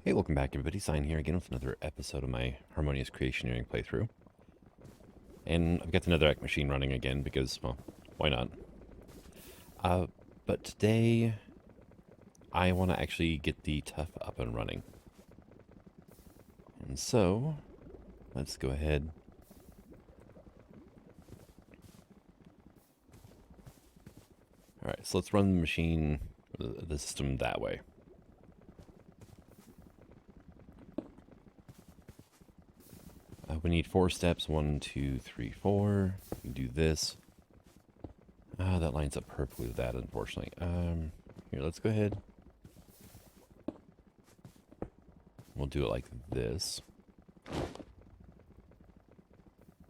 Hey, welcome back everybody. Sign here again with another episode of my Harmonious Creationeering playthrough. And I've got the netherrack machine running again because, well, why not? But today, I want to actually get the Tuff up and running. And so, let's go ahead. Alright, so let's run the machine, the system that way. We need 4 steps. 1, 2, 3, 4. We can do this. That lines up perfectly with that, unfortunately. Here, let's go ahead. We'll do it like this.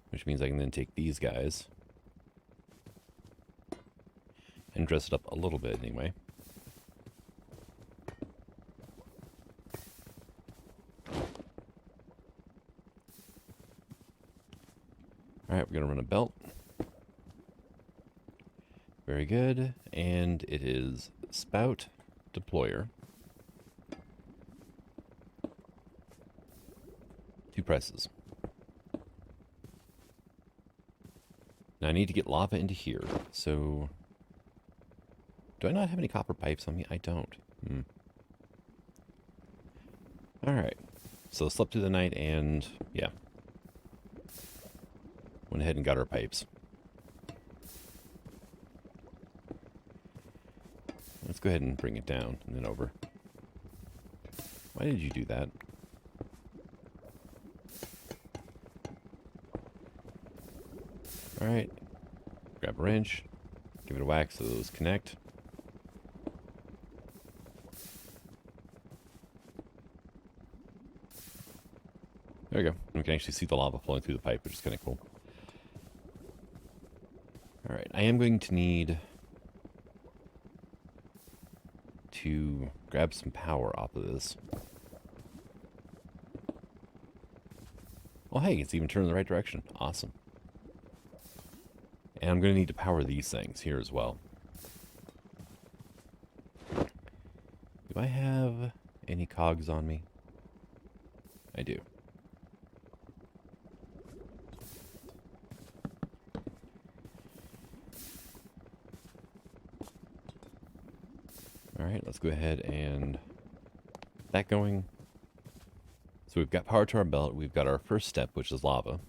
Which means I can then take these guys and dress it up a little bit anyway. Alright, we're going to run a belt. Very good. And it is spout deployer. 2 presses. Now I need to get lava into here. So, do I not have any copper pipes on me? I don't. Alright. So slept through the night and, yeah. Went ahead and got our pipes. Let's go ahead and bring it down and then over. Why did you do that? Alright. Grab a wrench. Give it a whack so those connect. There we go. We can actually see the lava flowing through the pipe, which is kind of cool. Alright, I am going to need to grab some power off of this. Well, hey, it's even turned in the right direction. Awesome. And I'm going to need to power these things here as well. Do I have any cogs on me? I do. Alright, let's go ahead and get that going. So we've got power to our belt. We've got our first step, which is lava.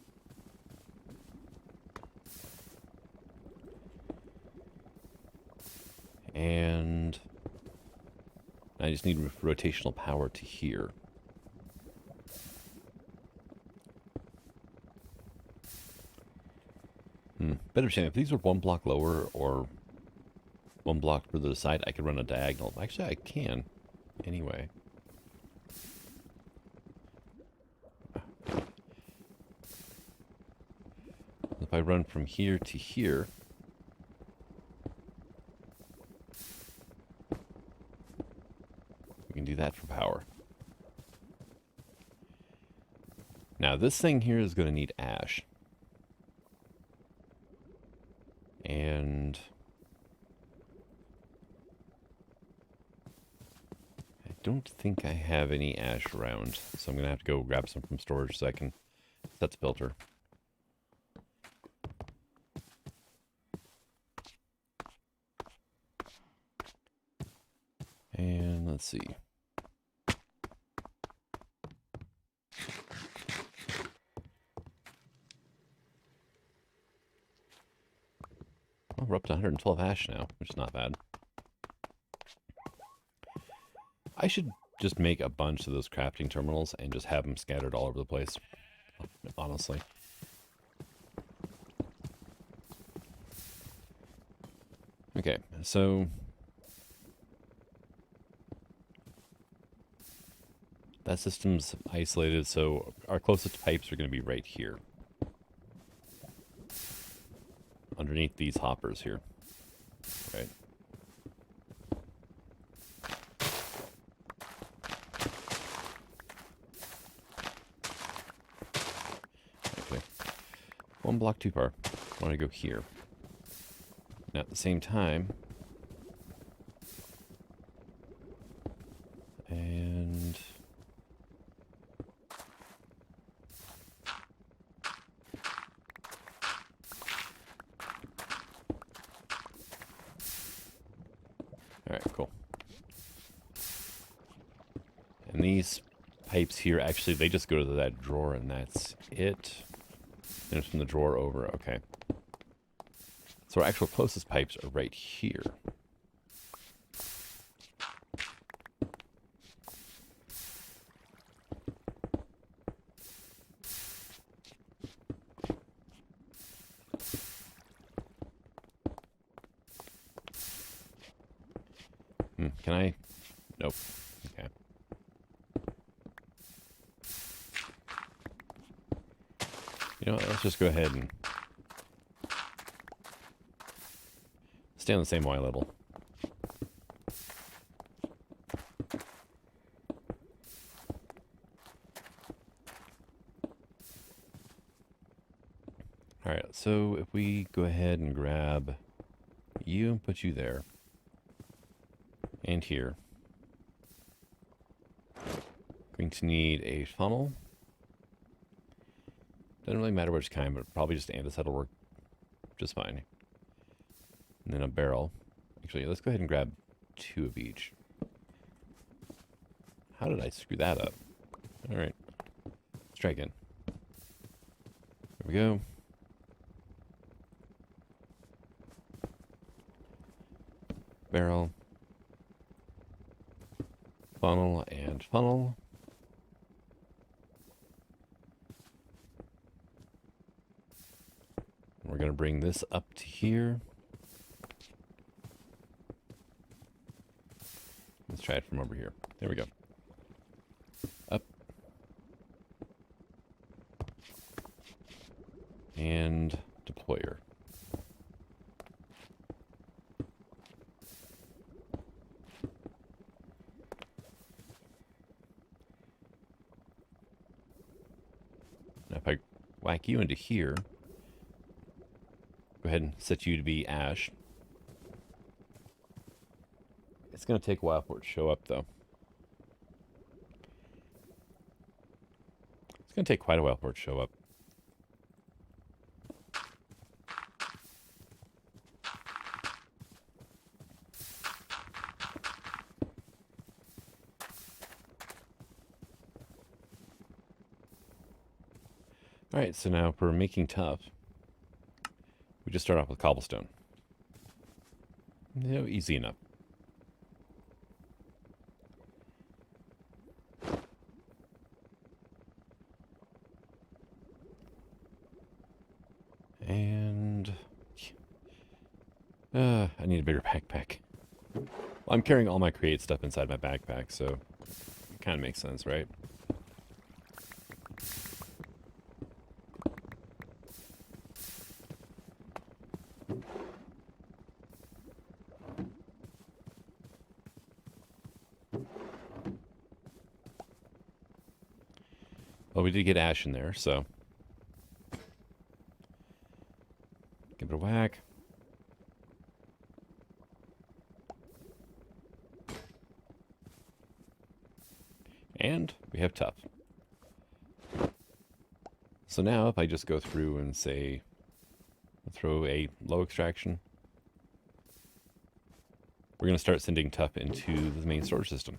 And I just need rotational power to here. Better shame. If these were 1 block lower or 1 block further to the side, I could run a diagonal. Actually, I can. Anyway. If I run from here to here, we can do that for power. Now, this thing here is going to need ash. And I don't think I have any ash around, so I'm going to have to go grab some from storage so I can set the filter. And let's see. Well, we're up to 112 ash now, which is not bad. I should just make a bunch of those crafting terminals and just have them scattered all over the place, honestly. Okay, so that system's isolated, so our closest pipes are going to be right here. Underneath these hoppers here. Right. Okay. 1 block too far. I want to go here. Now at the same time, and And these pipes here, actually, they just go to that drawer, and that's it. And it's from the drawer over. Okay. So our actual closest pipes are right here. Can I? Nope. Okay. You know what? Let's just go ahead and stay on the same Y level. Alright, so if we go ahead and grab you and put you there, and here, going to need a funnel. Doesn't really matter which kind, but probably just andesite will work just fine. And then a barrel. Actually, let's go ahead and grab 2 of each. How did I screw that up? Alright. Let's try again. There we go. Barrel. Funnel and funnel. We're going to bring this up to here. Let's try it from over here. There we go. Up. And deployer. Now if I whack you into here, go ahead and set you to be ash. It's going to take a while for it to show up, though. It's going to take quite a while for it to show up. Alright, so now for making Tuff, we just start off with cobblestone. You know, easy enough. And I need a bigger backpack. Well, I'm carrying all my create stuff inside my backpack, so it kind of makes sense, right? Well, we did get ash in there, so give it a whack. And we have Tuff. So now if I just go through and say, throw a low extraction, we're going to start sending Tuff into the main storage system.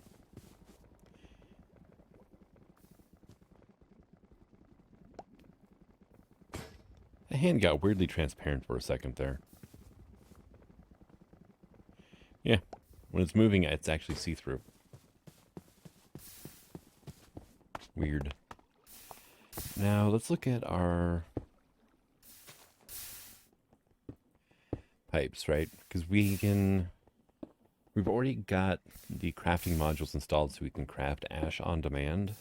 The hand got weirdly transparent for a second there. Yeah, when it's moving, it's actually see-through. Weird. Now, let's look at our pipes, right? Because we've already got the crafting modules installed so we can craft ash on demand.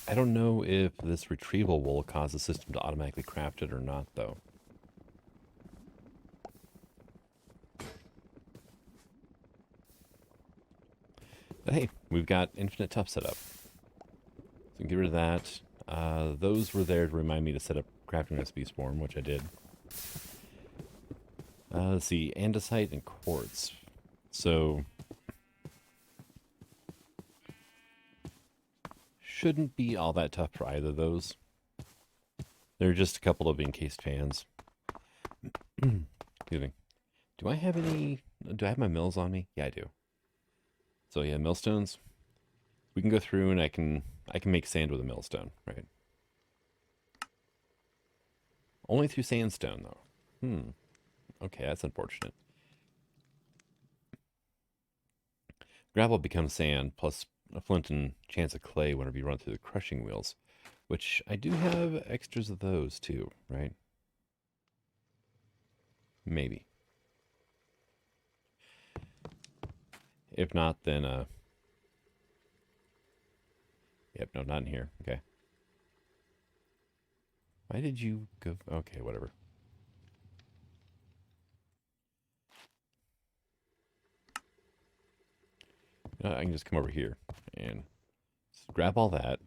I don't know if this retrieval will cause the system to automatically craft it or not, though. But hey, we've got infinite Tuff set up. So get rid of that. Those were there to remind me to set up crafting recipes for them, which I did. Let's see, andesite and quartz. So shouldn't be all that tough for either of those. They're just a couple of encased fans. Excuse me. Do I have my mills on me? Yeah, I do. So yeah, millstones. We can go through and I can make sand with a millstone, right? Only through sandstone though. Okay, that's unfortunate. Gravel becomes sand plus a flint and chance of clay whenever you run through the crushing wheels, which I do have extras of those too, right? Maybe. If not, then yep, no, not in here. Okay. Why did you go? Okay, whatever. I can just come over here and grab all that.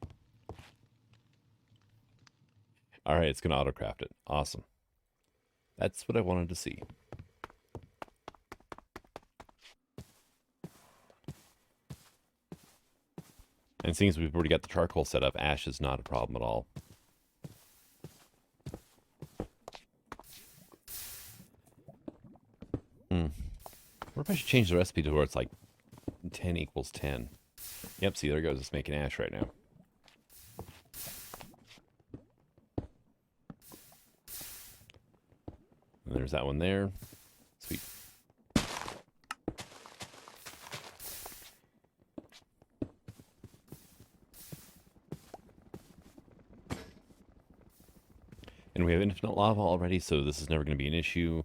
All right, it's going to auto-craft it. Awesome. That's what I wanted to see. And seeing as we've already got the charcoal set up, ash is not a problem at all. What if I should change the recipe to where it's like 10 equals 10? Yep, see, there it goes. It's making ash right now. And there's that one there. Sweet. And we have infinite lava already, so this is never going to be an issue.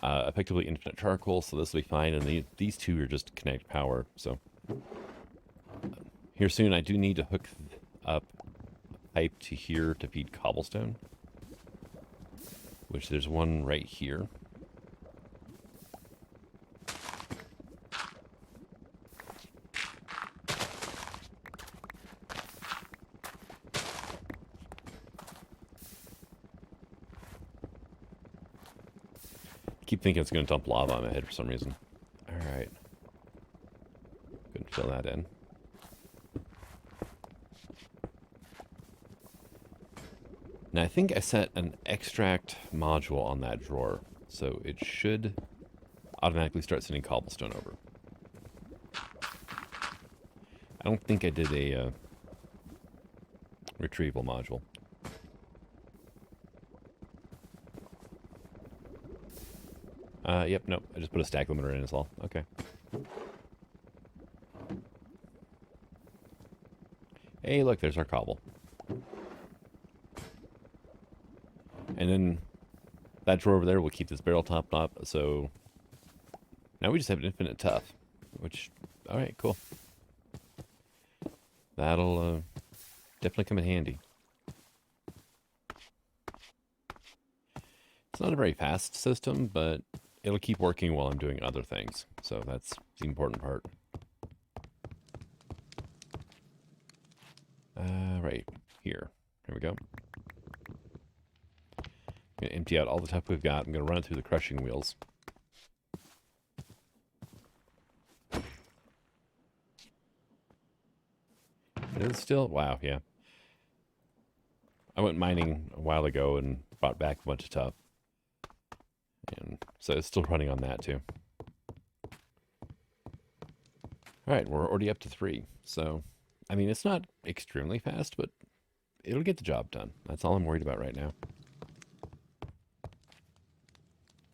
Effectively infinite charcoal, so this will be fine. And these two are just connect power. So here soon, I do need to hook up a pipe to here to feed cobblestone, which there's one right here. Keep thinking it's going to dump lava on my head for some reason. Alright. Couldn't fill that in. Now I think I set an extract module on that drawer, so it should automatically start sending cobblestone over. I don't think I did a retrieval module. Yep, nope. I just put a stack limiter in as well. Okay. Hey, look, there's our cobble. And then that drawer over there will keep this barrel topped up. So now we just have an infinite tuff, which, all right, cool. That'll definitely come in handy. It's not a very fast system, but it'll keep working while I'm doing other things. So that's the important part. Right here. Here we go. I'm going to empty out all the tuff we've got. I'm going to run it through the crushing wheels. It's still, wow, yeah. I went mining a while ago and brought back a bunch of tuff. And so it's still running on that too. Alright, we're already up to 3. So, I mean, it's not extremely fast, but it'll get the job done. That's all I'm worried about right now.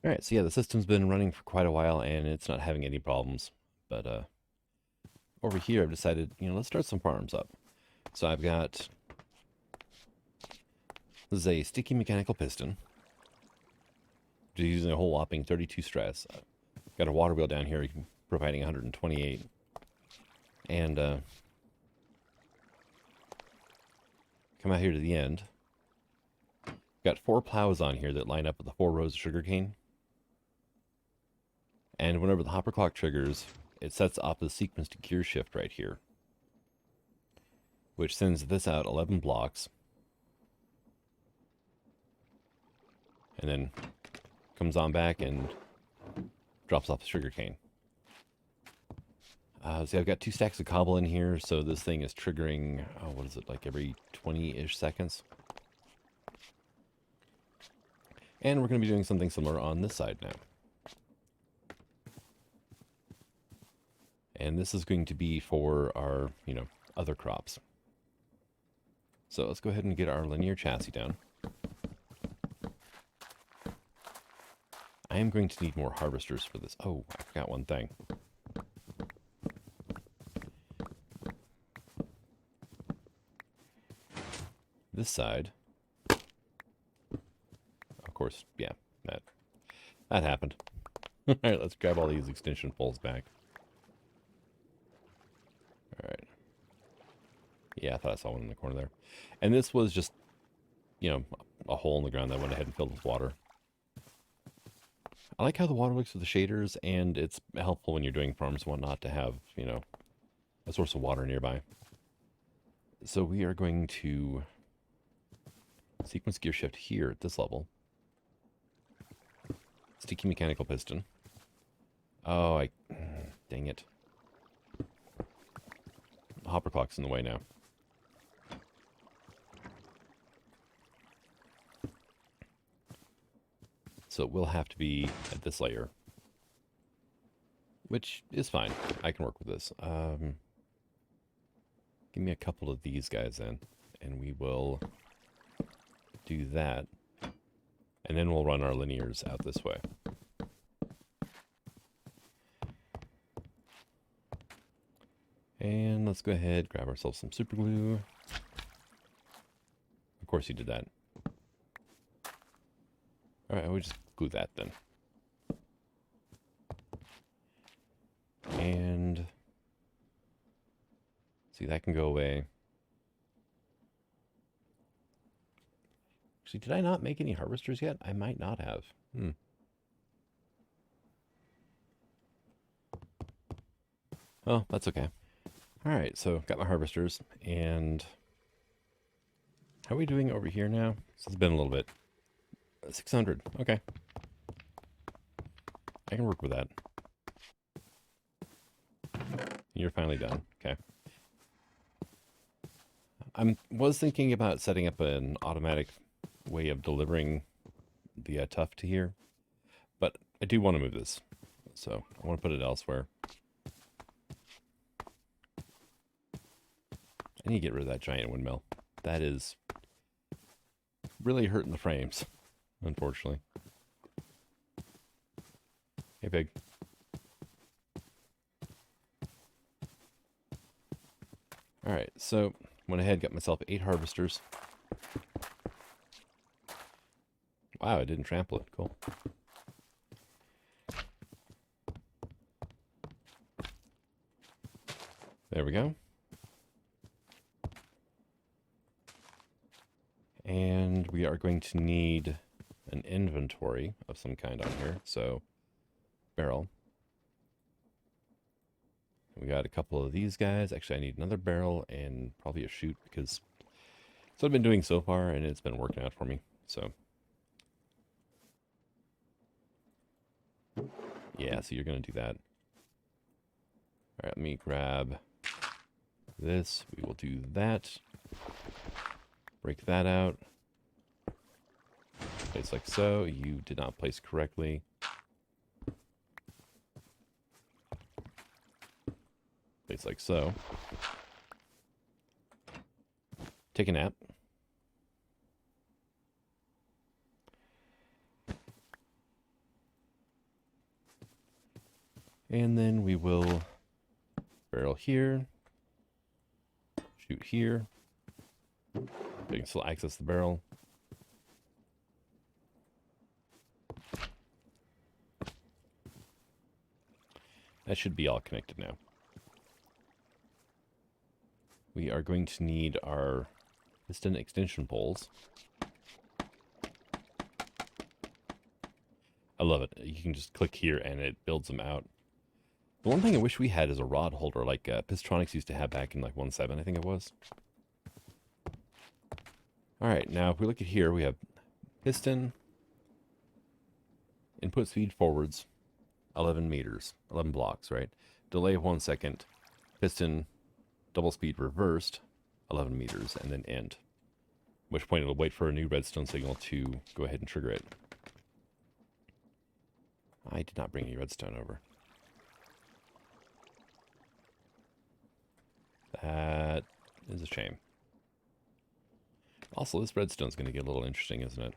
Alright, so yeah, the system's been running for quite a while and it's not having any problems. But over here I've decided, let's start some farms up. So I've got, this is a sticky mechanical piston. Just using a whole whopping 32 stress. Got a water wheel down here providing 128. And come out here to the end. Got 4 plows on here that line up with the 4 rows of sugarcane. And whenever the hopper clock triggers, it sets off the sequence to gear shift right here, which sends this out 11 blocks. And then comes on back and drops off the sugarcane. See, I've got 2 stacks of cobble in here, so this thing is triggering, what is it, like every 20-ish seconds? And we're going to be doing something similar on this side now. And this is going to be for our, other crops. So let's go ahead and get our linear chassis down. I am going to need more harvesters for this. Oh, I forgot one thing. This side, of course, yeah, that happened. All right, let's grab all these extension poles back. All right. Yeah, I thought I saw one in the corner there. And this was just, a hole in the ground that went ahead and filled with water. I like how the water looks with the shaders, and it's helpful when you're doing farms and whatnot to have, a source of water nearby. So we are going to sequence gear shift here at this level. Sticky mechanical piston. Oh, dang it. The hopper clock's in the way now. So it will have to be at this layer, which is fine. I can work with this. Give me a couple of these guys then, and we will do that. And then we'll run our linears out this way. And let's go ahead, grab ourselves some super glue. Of course you did that. All right, we'll just glue that then. And see, that can go away. Actually, did I not make any harvesters yet? I might not have. Oh, that's okay. All right, so got my harvesters, and how are we doing over here now? This has been a little bit. 600. Okay. I can work with that. You're finally done. Okay. I was thinking about setting up an automatic way of delivering the Tuff to here, but I do want to move this, so I want to put it elsewhere. I need to get rid of that giant windmill. That is really hurting the frames, unfortunately. Hey, pig. All right, so went ahead, got myself 8 harvesters. Wow, I didn't trample it. Cool. There we go. And we are going to need an inventory of some kind on here. So, barrel. We got a couple of these guys. Actually, I need another barrel and probably a chute because that's what I've been doing so far, and it's been working out for me. So, yeah, so you're going to do that. All right, let me grab this. We will do that. Break that out. Place like so. You did not place correctly. Place like so. Take a nap. And then we will barrel here. Shoot here. You can still access the barrel. That should be all connected now. We are going to need our piston extension poles. I love it. You can just click here and it builds them out. The one thing I wish we had is a rod holder like Pistronics used to have back in like 1.7, I think it was. All right, now if we look at here, we have piston, input speed forwards, 11 meters, 11 blocks, right? Delay of 1 second, piston, double speed reversed, 11 meters, and then end. At which point it'll wait for a new redstone signal to go ahead and trigger it. I did not bring any redstone over. That is a shame. Also, this redstone's going to get a little interesting, isn't it?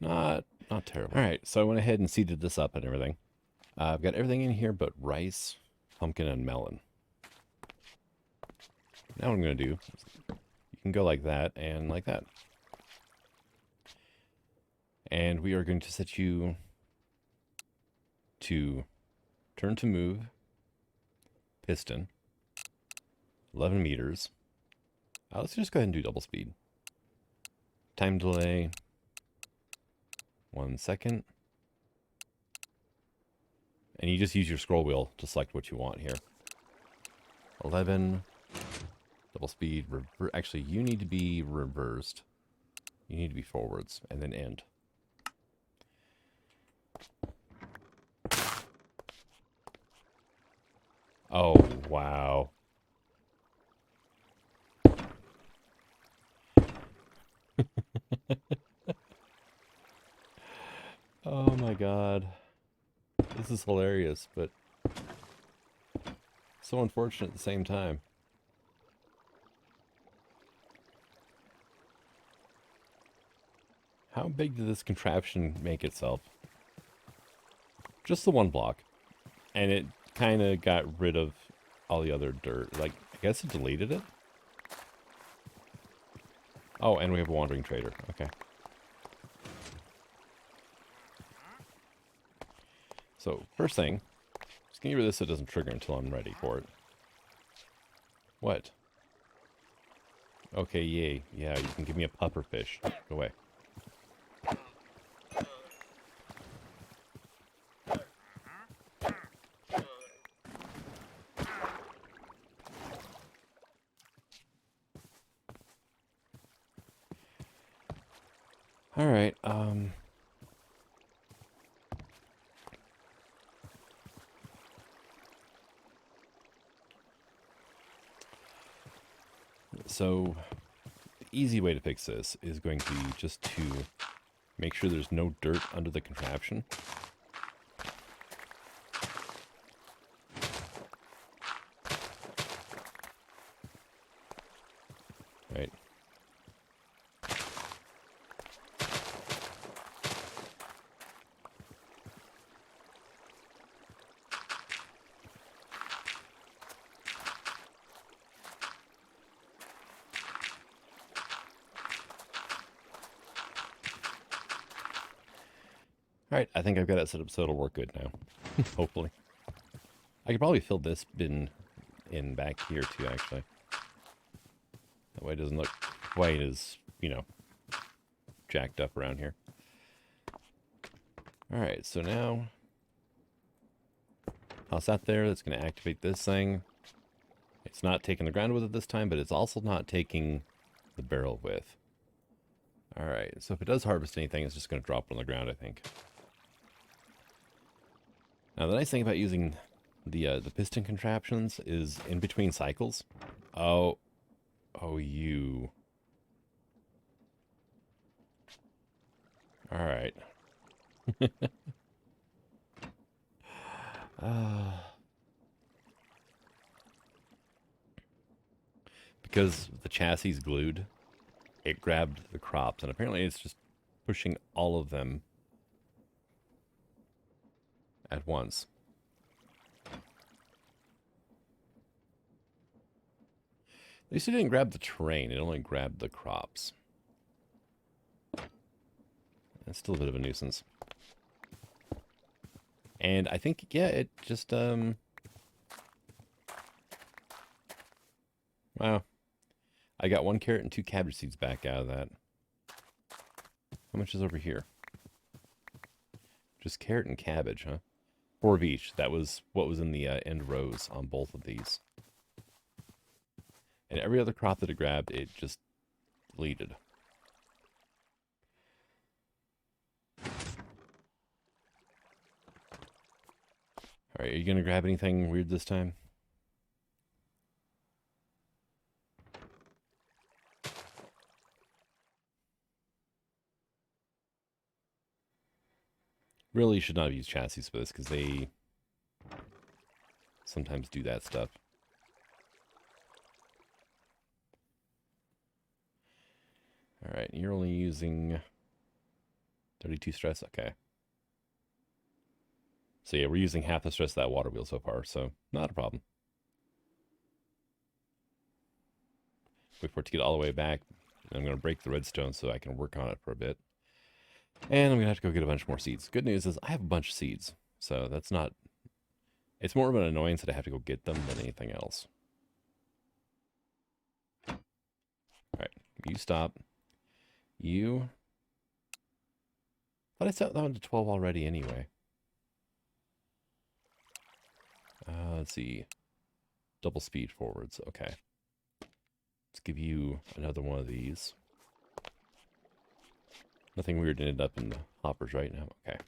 Not terrible. All right, so I went ahead and seeded this up and everything. I've got everything in here but rice, pumpkin, and melon. Now what I'm going to do, you can go like that and like that. And we are going to set you to turn to move, piston, 11 meters. Let's just go ahead and do double speed. Time delay, 1 second. And you just use your scroll wheel to select what you want here. 11, double speed, actually you need to be reversed. You need to be forwards, and then end. Oh, wow. Oh my god. This is hilarious, but so unfortunate at the same time. How big did this contraption make itself? Just the one block. And it kind of got rid of all the other dirt. Like, I guess it deleted it? Oh, and we have a wandering trader. Okay. So, first thing, just get rid of this so it doesn't trigger until I'm ready for it. What? Okay, yay. Yeah, you can give me a puffer fish. Go away. Alright, so, the easy way to fix this is going to be just to make sure there's no dirt under the contraption. Right. Alright, I think I've got it set up so it'll work good now. Hopefully. I could probably fill this bin in back here too, actually. That way it doesn't look quite as, you know, jacked up around here. Alright, so now toss that there. That's going to activate this thing. It's not taking the ground with it this time, but it's also not taking the barrel with. Alright, so if it does harvest anything, it's just going to drop it on the ground, I think. Now, the nice thing about using the piston contraptions is in between cycles. Oh, you. Alright. Because the chassis is glued, it grabbed the crops, and apparently it's just pushing all of them at once. At least it didn't grab the terrain, it only grabbed the crops. That's still a bit of a nuisance. And I think, yeah, it just, wow. I got 1 carrot and 2 cabbage seeds back out of that. How much is over here? Just carrot and cabbage, huh? 4 of each. That was what was in the end rows on both of these. And every other crop that it grabbed, it just deleted. Alright, are you going to grab anything weird this time? Really should not have used chassis for this, because they sometimes do that stuff. All right, you're only using 32 stress? Okay. So yeah, we're using half the stress of that water wheel so far, so not a problem. Wait for it to get all the way back. I'm going to break the redstone so I can work on it for a bit. And I'm going to have to go get a bunch more seeds. Good news is I have a bunch of seeds, so that's not... It's more of an annoyance that I have to go get them than anything else. Alright, you stop. You... I thought I set that one to 12 already anyway. Let's see. Double speed forwards, okay. Let's give you another one of these. Nothing weird ended up in the hoppers right now. Okay.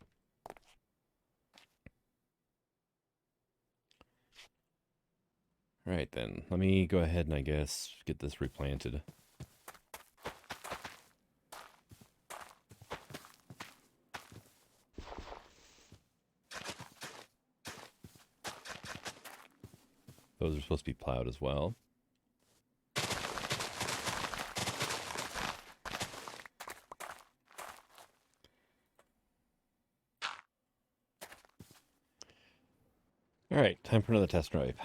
Alright then. Let me go ahead and I guess get this replanted. Those are supposed to be plowed as well. Alright, time for another test drive.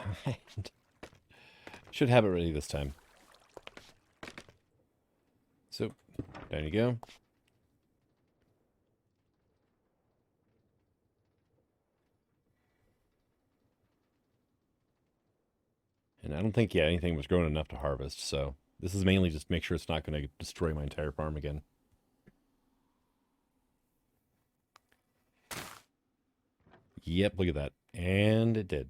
Should have it ready this time. So, down you go. And I don't think, yeah, anything was grown enough to harvest, so this is mainly just to make sure it's not going to destroy my entire farm again. Yep, look at that. And it did.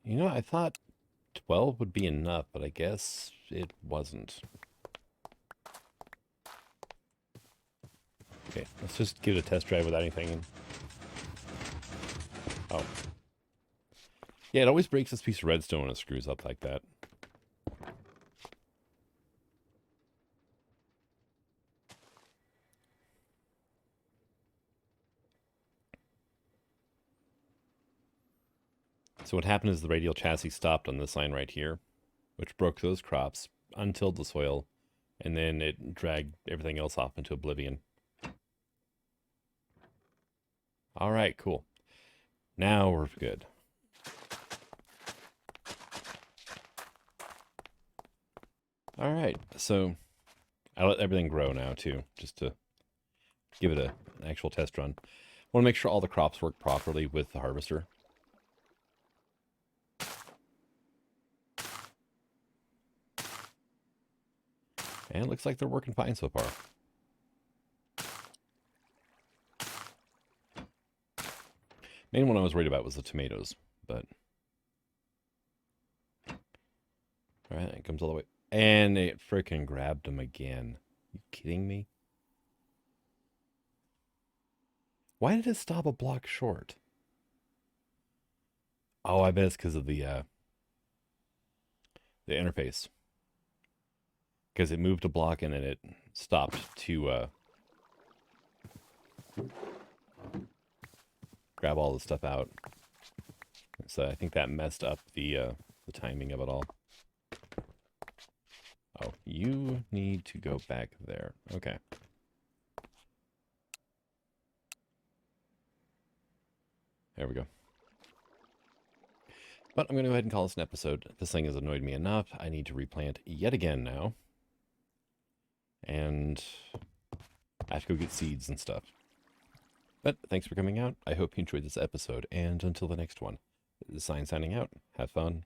You know, I thought 12 would be enough, but I guess it wasn't. Okay, let's just give it a test drive without anything. Oh. Yeah, it always breaks this piece of redstone when it screws up like that. So what happened is the radial chassis stopped on this line right here, which broke those crops, untilled the soil, and then it dragged everything else off into oblivion. All right, cool. Now we're good. All right, so I let everything grow now too, just to give it an actual test run. I want to make sure all the crops work properly with the harvester. And it looks like they're working fine so far. Main one I was worried about was the tomatoes, but... Alright, it comes all the way... And it freaking grabbed them again. You kidding me? Why did it stop a block short? Oh, I bet it's because of the interface. Because it moved a block and then it stopped to grab all the stuff out. So I think that messed up the timing of it all. Oh, you need to go back there. Okay. There we go. But I'm going to go ahead and call this an episode. This thing has annoyed me enough. I need to replant yet again now. And I have to go get seeds and stuff. But thanks for coming out. I hope you enjoyed this episode. And until the next one, this is Sign signing out. Have fun.